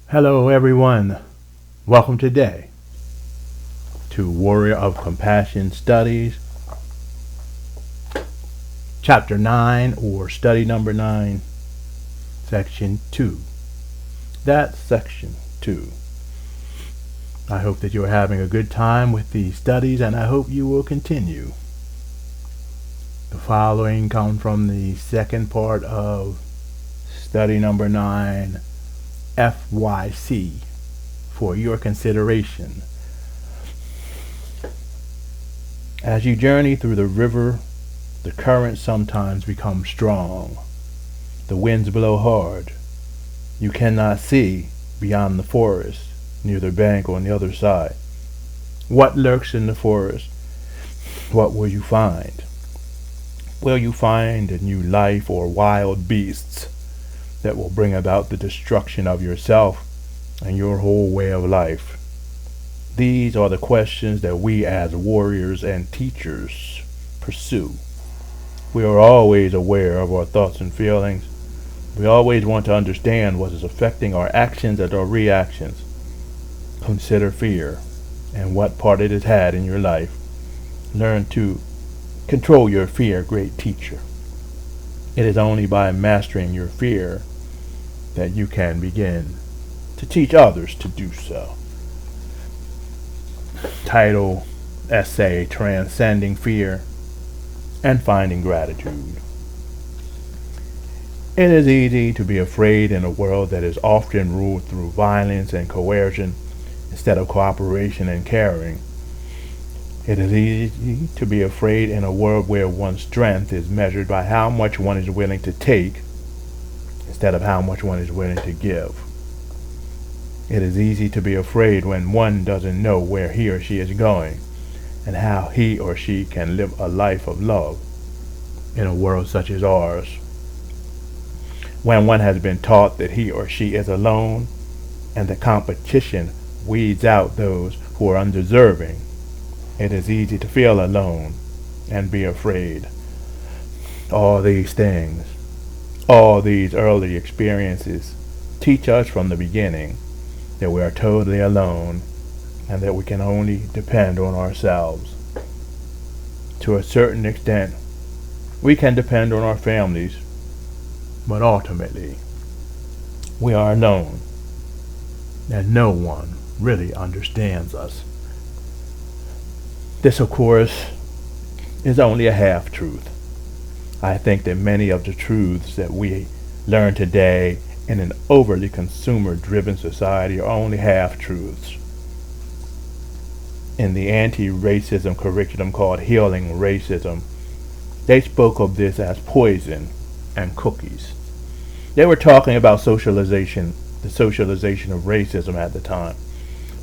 Hello, everyone. Welcome today to Warrior of Compassion Studies, Chapter 9, or Study Number 9, Section 2. That's Section 2. I hope that you are having a good time with these studies, and I hope you will continue. The following come from the second part of Study Number 9, FYC, for your consideration. As you journey through the river, the current sometimes becomes strong. The winds blow hard. You cannot see beyond the forest, near the bank on the other side. What lurks in the forest? What will you find? Will you find a new life or wild beasts that will bring about the destruction of yourself and your whole way of life? These are the questions that we as warriors and teachers pursue. We are always aware of our thoughts and feelings. We always want to understand what is affecting our actions and our reactions. Consider fear and what part it has had in your life. Learn to control your fear, great teacher. It is only by mastering your fear that you can begin to teach others to do so. Title essay: Transcending Fear and Finding Gratitude. It is easy to be afraid in a world that is often ruled through violence and coercion instead of cooperation and caring. It is easy to be afraid in a world where one's strength is measured by how much one is willing to take instead of how much one is willing to give. It is easy to be afraid when one doesn't know where he or she is going and how he or she can live a life of love in a world such as ours. When one has been taught that he or she is alone and the competition weeds out those who are undeserving, it is easy to feel alone and be afraid. All these things, all these early experiences teach us from the beginning that we are totally alone and that we can only depend on ourselves. To a certain extent, we can depend on our families, but ultimately, we are alone, and no one really understands us. This, of course, is only a half-truth. I think that many of the truths that we learn today in an overly consumer-driven society are only half-truths. In the anti-racism curriculum called Healing Racism, they spoke of this as poison and cookies. They were talking about socialization, the socialization of racism at the time.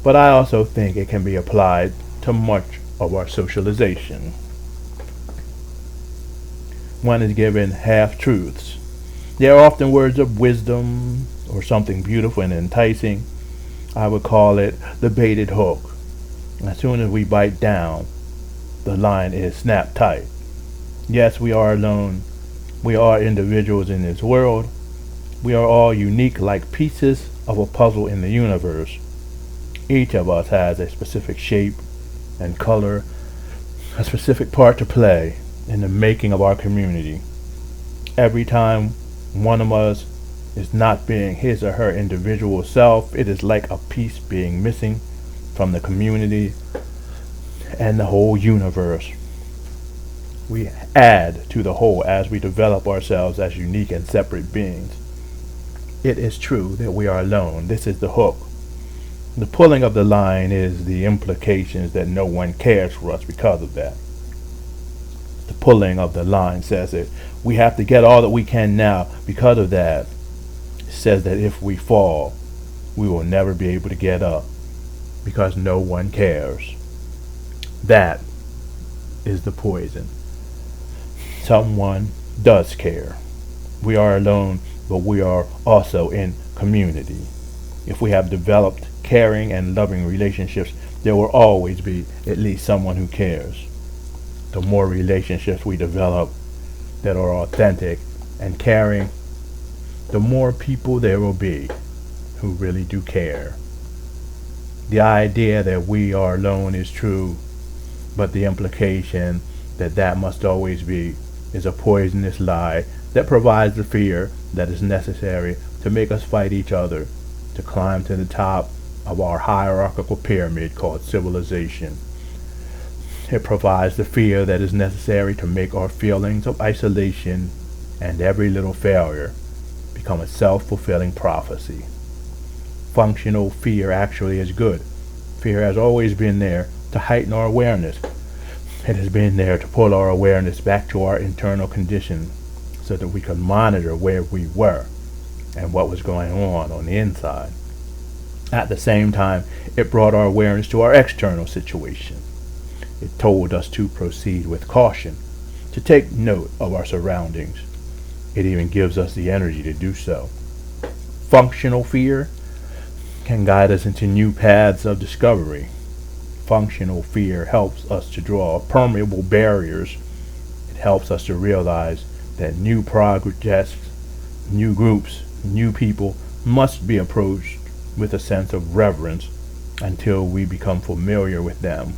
But I also think it can be applied to much of our socialization. One is given half-truths. They are often words of wisdom or something beautiful and enticing. I would call it the baited hook. As soon as we bite down, the line is snapped tight. Yes, we are alone. We are individuals in this world. We are all unique like pieces of a puzzle in the universe. Each of us has a specific shape and color, a specific part to play in the making of our community. Every time one of us is not being his or her individual self, it is like a piece being missing from the community and the whole universe. We add to the whole as we develop ourselves as unique and separate beings. It is true that we are alone. This is the hook. The pulling of the line is the implications that no one cares for us because of that. The pulling of the line says that we have to get all that we can now because of that. It says that if we fall, we will never be able to get up because no one cares. That is the poison. Someone does care. We are alone, but we are also in community. If we have developed caring and loving relationships, there will always be at least someone who cares. The more relationships we develop that are authentic and caring, the more people there will be who really do care. The idea that we are alone is true, but the implication that that must always be is a poisonous lie that provides the fear that is necessary to make us fight each other, to climb to the top of our hierarchical pyramid called civilization. It provides the fear that is necessary to make our feelings of isolation and every little failure become a self-fulfilling prophecy. Functional fear actually is good. Fear has always been there to heighten our awareness. It has been there to pull our awareness back to our internal condition so that we can monitor where we were and what was going on the inside. At the same time, it brought our awareness to our external situation. It told us to proceed with caution, to take note of our surroundings. It even gives us the energy to do so. Functional fear can guide us into new paths of discovery. Functional fear helps us to draw permeable barriers. It helps us to realize that new projects, new groups, new people must be approached with a sense of reverence until we become familiar with them.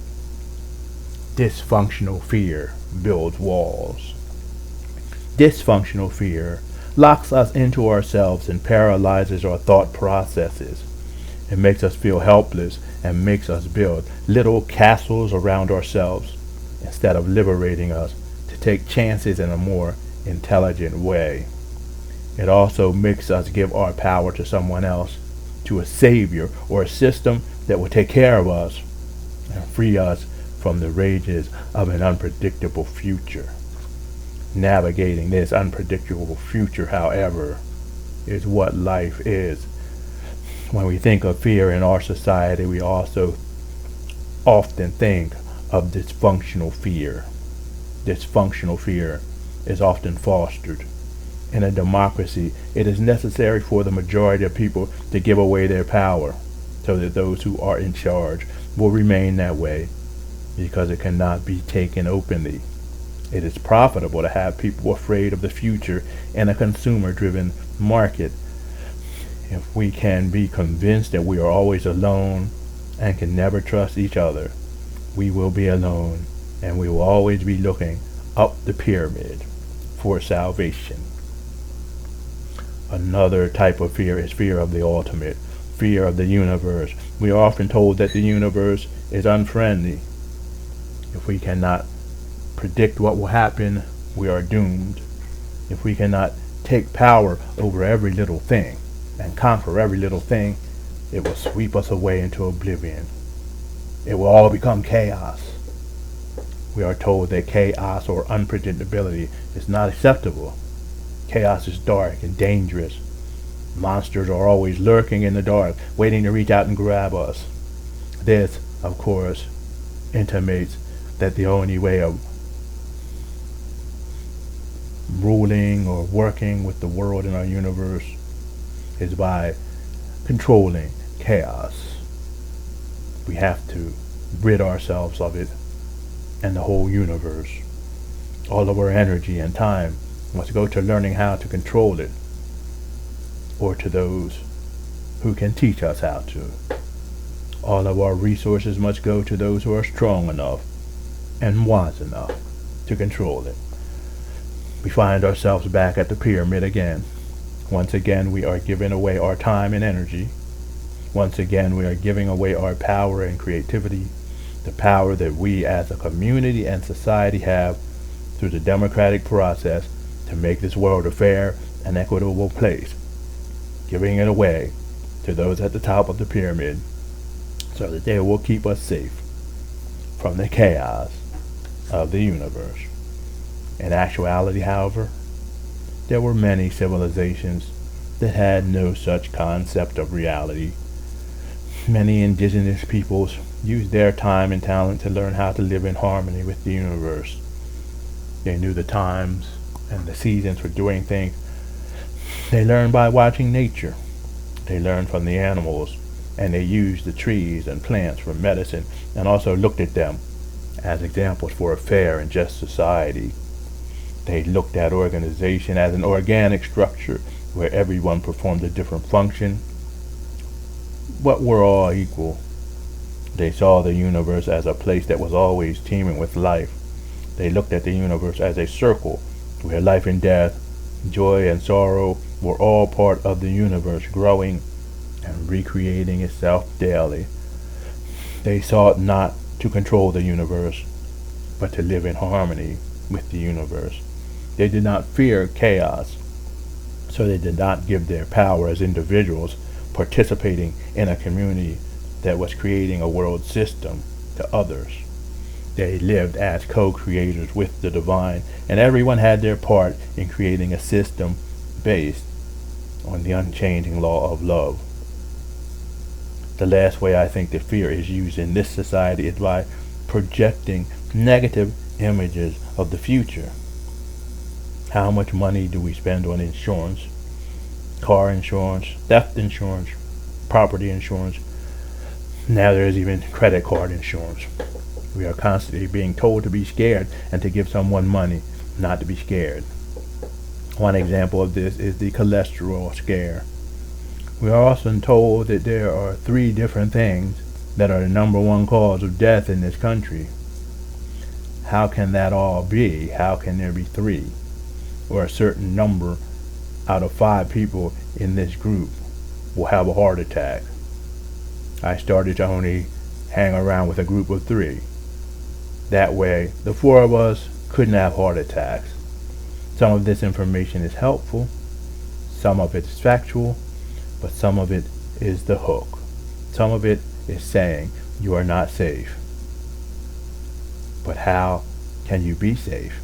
Dysfunctional fear builds walls. Dysfunctional fear locks us into ourselves and paralyzes our thought processes. It makes us feel helpless and makes us build little castles around ourselves instead of liberating us to take chances in a more intelligent way. It also makes us give our power to someone else, to a savior or a system that will take care of us and free us from the rages of an unpredictable future. Navigating this unpredictable future, however, is what life is. When we think of fear in our society, we also often think of dysfunctional fear. Dysfunctional fear is often fostered. In a democracy, it is necessary for the majority of people to give away their power so that those who are in charge will remain that way because it cannot be taken openly. It is profitable to have people afraid of the future in a consumer-driven market. If we can be convinced that we are always alone and can never trust each other, we will be alone and we will always be looking up the pyramid for salvation. Another type of fear is fear of the ultimate, fear of the universe. We are often told that the universe is unfriendly. If we cannot predict what will happen, we are doomed. If we cannot take power over every little thing and conquer every little thing, it will sweep us away into oblivion. It will all become chaos. We are told that chaos or unpredictability is not acceptable. Chaos is dark and dangerous. Monsters are always lurking in the dark, waiting to reach out and grab us. This, of course, intimates that the only way of ruling or working with the world in our universe is by controlling chaos. We have to rid ourselves of it and the whole universe. All of our energy and time must go to learning how to control it, or to those who can teach us how to. All of our resources must go to those who are strong enough and wise enough to control it. We find ourselves back at the pyramid again. Once again, we are giving away our time and energy. Once again, we are giving away our power and creativity, the power that we as a community and society have through the democratic process to make this world a fair and equitable place, giving it away to those at the top of the pyramid so that they will keep us safe from the chaos of the universe. In actuality, however, there were many civilizations that had no such concept of reality. Many indigenous peoples used their time and talent to learn how to live in harmony with the universe. They knew the times and the seasons for doing things. They learned by watching nature. They learned from the animals, and they used the trees and plants for medicine and also looked at them as examples for a fair and just society. They looked at organization as an organic structure where everyone performed a different function but we're all equal. They saw the universe as a place that was always teeming with life. They looked at the universe as a circle where life and death, joy and sorrow were all part of the universe growing and recreating itself daily. They sought not to control the universe, but to live in harmony with the universe. They did not fear chaos, so they did not give their power as individuals participating in a community that was creating a world system to others. They lived as co-creators with the divine, and everyone had their part in creating a system based on the unchanging law of love. The last way I think that fear is used in this society is by projecting negative images of the future. How much money do we spend on insurance? Car insurance, theft insurance, property insurance. Now there's even credit card insurance. We are constantly being told to be scared and to give someone money, not to be scared. One example of this is the cholesterol scare. We are often told that there are 3 different things that are the number one cause of death in this country. How can that all be? How can there be 3? Or a certain number out of 5 people in this group will have a heart attack. I started to only hang around with a group of 3. That way, the 4 of us couldn't have heart attacks. Some of this information is helpful, some of it is factual, but some of it is the hook. Some of it is saying you are not safe. But how can you be safe?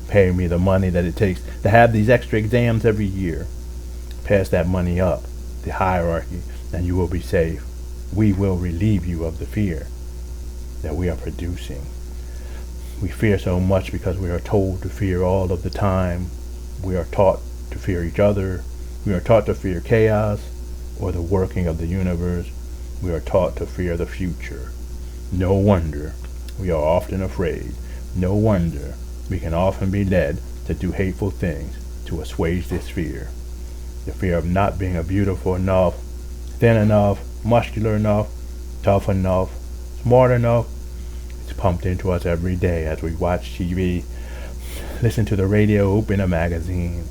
Pay me the money that it takes to have these extra exams every year. Pass that money up the hierarchy and you will be safe. We will relieve you of the fear that we are producing. We fear so much because we are told to fear all of the time. We are taught to fear each other. We are taught to fear chaos or the working of the universe. We are taught to fear the future. No wonder we are often afraid. No wonder we can often be led to do hateful things to assuage this fear. The fear of not being beautiful enough, thin enough, muscular enough, tough enough, smart enough. It's pumped into us every day as we watch TV, listen to the radio, open a magazine,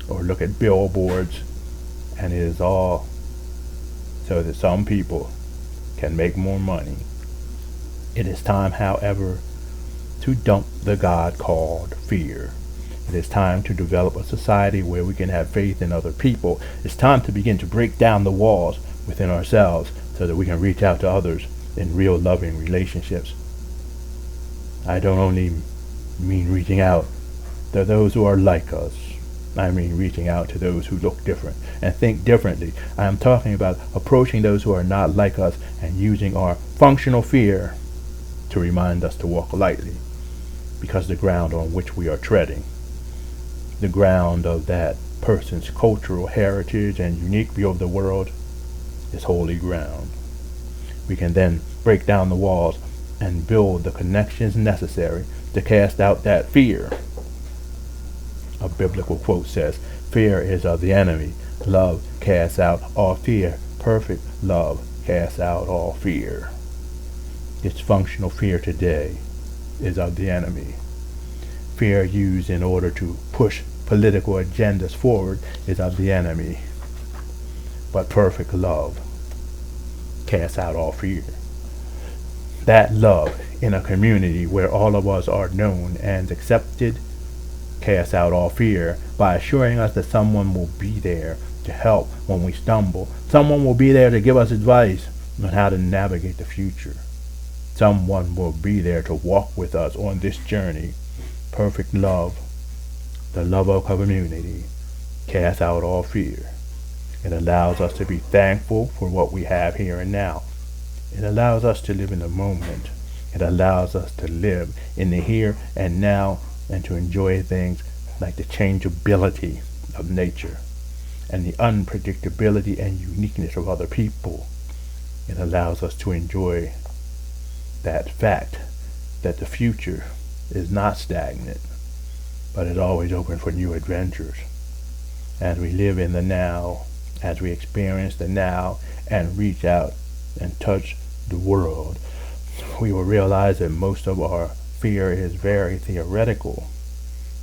or look at billboards, and it is all so that some people can make more money. It is time, however, to dump the God called fear. It is time to develop a society where we can have faith in other people. It's time to begin to break down the walls within ourselves so that we can reach out to others in real loving relationships. I don't only mean reaching out to those who are like us. I mean reaching out to those who look different and think differently. I am talking about approaching those who are not like us and using our functional fear to remind us to walk lightly, because the ground on which we are treading, the ground of that person's cultural heritage and unique view of the world, is holy ground. We can then break down the walls and build the connections necessary to cast out that fear. A biblical quote says, "Fear is of the enemy. Love casts out all fear. Perfect love casts out all fear." Dysfunctional fear today is of the enemy. Fear used in order to push political agendas forward is of the enemy. But perfect love casts out all fear. That love in a community where all of us are known and accepted casts out all fear by assuring us that someone will be there to help when we stumble. Someone will be there to give us advice on how to navigate the future. Someone will be there to walk with us on this journey. Perfect love, the love of community, casts out all fear. It allows us to be thankful for what we have here and now. It allows us to live in the moment. It allows us to live in the here and now and to enjoy things like the changeability of nature and the unpredictability and uniqueness of other people. It allows us to enjoy that fact that the future is not stagnant, but is always open for new adventures. As we live in the now as we experience the now and reach out and touch the world, we will realize that most of our fear is very theoretical.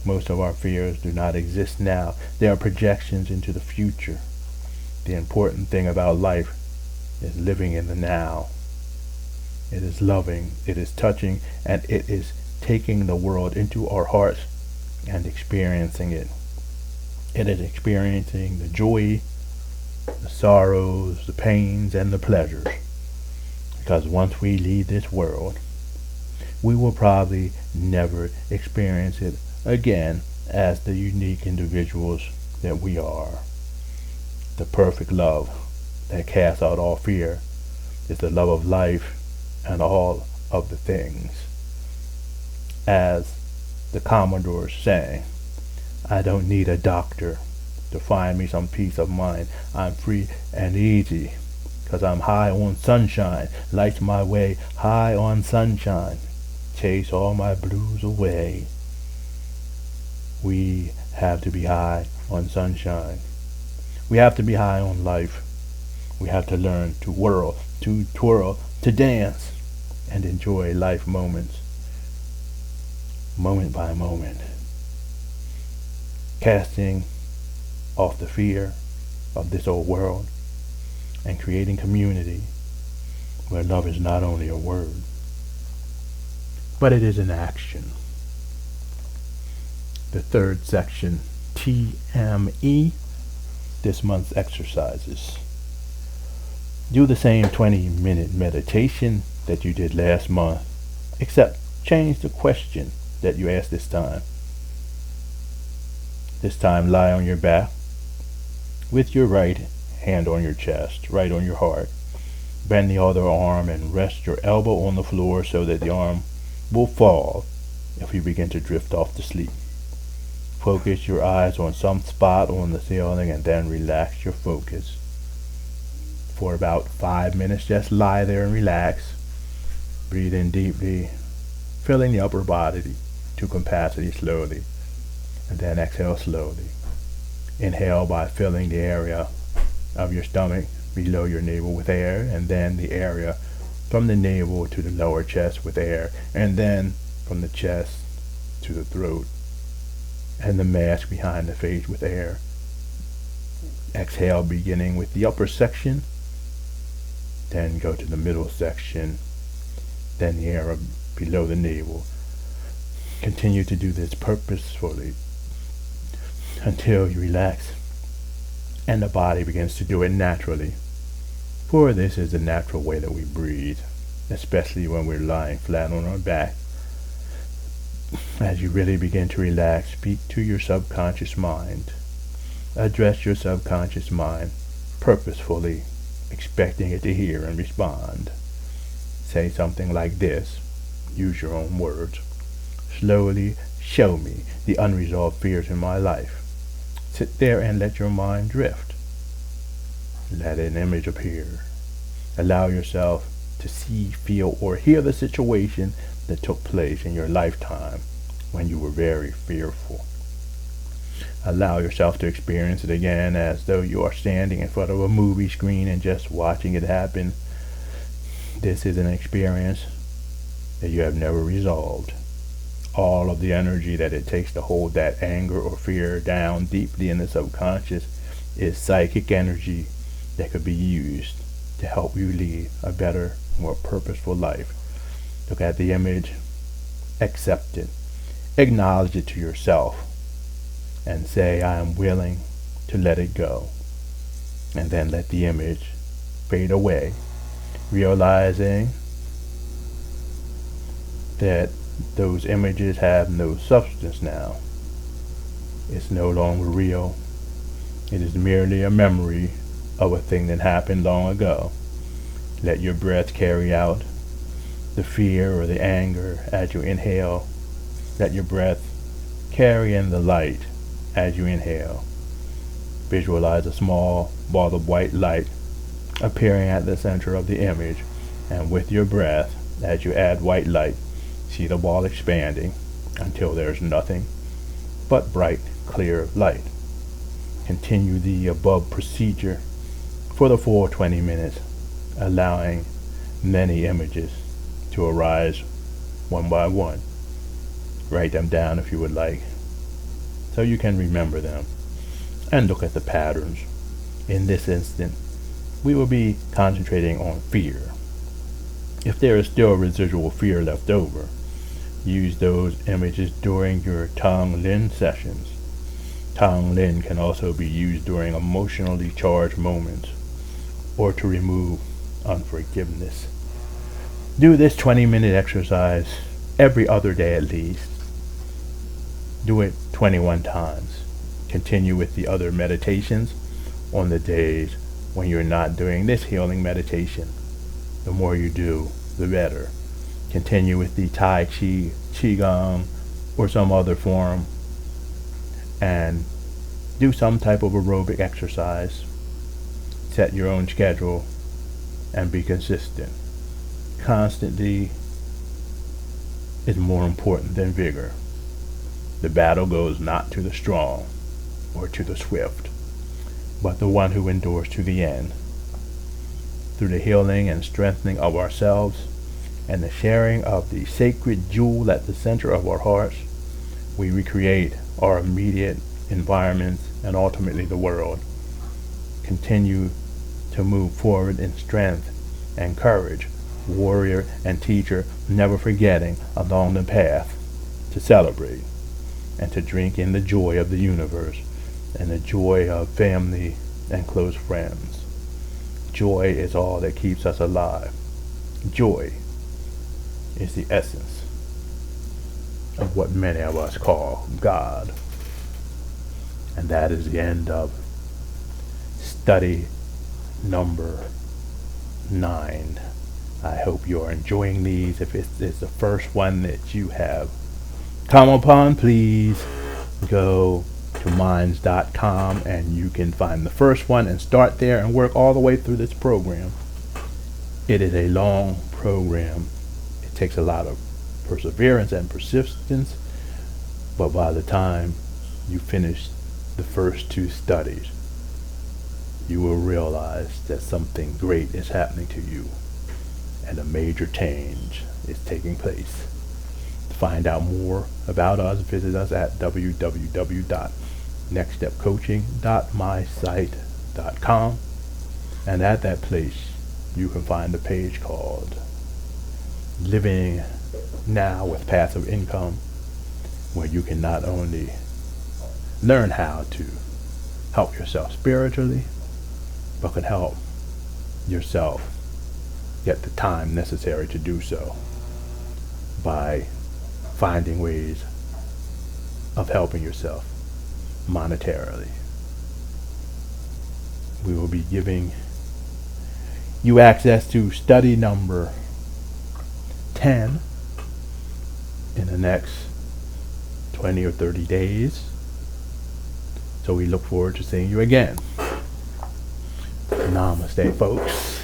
Most of our fears do not exist now. They are projections into the future. The important thing about life is living in the now. It is loving, it is touching, and it is taking the world into our hearts and experiencing it. It is experiencing the joy, the sorrows, the pains, and the pleasures. Because once we leave this world, we will probably never experience it again as the unique individuals that we are. The perfect love that casts out all fear is the love of life and all of the things. As the Commodore sang, I don't need a doctor to find me some peace of mind. I'm free and easy, 'cause I'm high on sunshine. Lights my way, high on sunshine. Chase all my blues away. We have to be high on sunshine. We have to be high on life. We have to learn to whirl, to twirl, to dance, and enjoy life moments, moment by moment. Casting off the fear of this old world and creating community where love is not only a word, but it is an action. The third section, TME, this month's exercises. Do the same 20-minute meditation that you did last month, except change the question that you asked this time. This time, lie on your back with your right hand on your chest, right on your heart. Bend the other arm and rest your elbow on the floor so that the arm will fall if you begin to drift off to sleep. Focus your eyes on some spot on the ceiling and then relax your focus. For about 5 minutes, just lie there and relax. Breathe in deeply, filling the upper body to capacity slowly, and then exhale slowly. Inhale by filling the area of your stomach below your navel with air, and then the area from the navel to the lower chest with air, and then from the chest to the throat and the mask behind the face with air. Exhale beginning with the upper section, then go to the middle section, then the area below the navel. Continue to do this purposefully until you relax and the body begins to do it naturally. For this is the natural way that we breathe, especially when we're lying flat on our back. As you really begin to relax, speak to your subconscious mind. Address your subconscious mind purposefully, expecting it to hear and respond. Say something like this. Use your own words. Slowly show me the unresolved fears in my life. Sit there and let your mind drift. Let an image appear. Allow yourself to see, feel, or hear the situation that took place in your lifetime when you were very fearful. Allow yourself to experience it again as though you are standing in front of a movie screen and just watching it happen. This is an experience that you have never resolved. All of the energy that it takes to hold that anger or fear down deeply in the subconscious is psychic energy that could be used to help you lead a better, more purposeful life. Look at the image, accept it, acknowledge it to yourself, and say, I am willing to let it go. And then let the image fade away, realizing that those images have no substance now. It's no longer real. It is merely a memory of a thing that happened long ago. Let your breath carry out the fear or the anger as you inhale. Let your breath carry in the light as you inhale. Visualize a small ball of white light appearing at the center of the image, and with your breath, as you add white light, see the ball expanding until there's nothing but bright, clear light. Continue the above procedure for the full 20 minutes, allowing many images to arise one by one. Write them down if you would like, so you can remember them and look at the patterns. In this instant, we will be concentrating on fear. If there is still residual fear left over, use those images during your Tonglen sessions. Tonglen can also be used during emotionally charged moments or to remove unforgiveness. Do this 20-minute exercise every other day at least. Do it 21 times. Continue with the other meditations on the days when you're not doing this healing meditation. The more you do, the better. Continue with the Tai Chi, Qigong, or some other form, and do some type of aerobic exercise. Set your own schedule and be consistent. Constancy is more important than vigor. The battle goes not to the strong or to the swift, but the one who endures to the end. Through the healing and strengthening of ourselves and the sharing of the sacred jewel at the center of our hearts, we recreate our immediate environments and ultimately the world. Continue to move forward in strength and courage, warrior and teacher, never forgetting along the path to celebrate and to drink in the joy of the universe and the joy of family and close friends. Joy is all that keeps us alive. Joy is the essence of what many of us call God. And that is the end of study number 9. I hope you're enjoying these. If it's the first one that you have come upon, please go to minds.com and you can find the first one and start there and work all the way through this program. It is a long program. It takes a lot of perseverance and persistence, but by the time you finish the first 2 studies, you will realize that something great is happening to you and a major change is taking place. To find out more about us, visit us at www.nextstepcoaching.mysite.com, and at that place you can find a page called Living Now with Passive Income, where you can not only learn how to help yourself spiritually, but can help yourself get the time necessary to do so by finding ways of helping yourself monetarily. We will be giving you access to study number 10 in the next 20 or 30 days. So we look forward to seeing you again. Namaste, folks.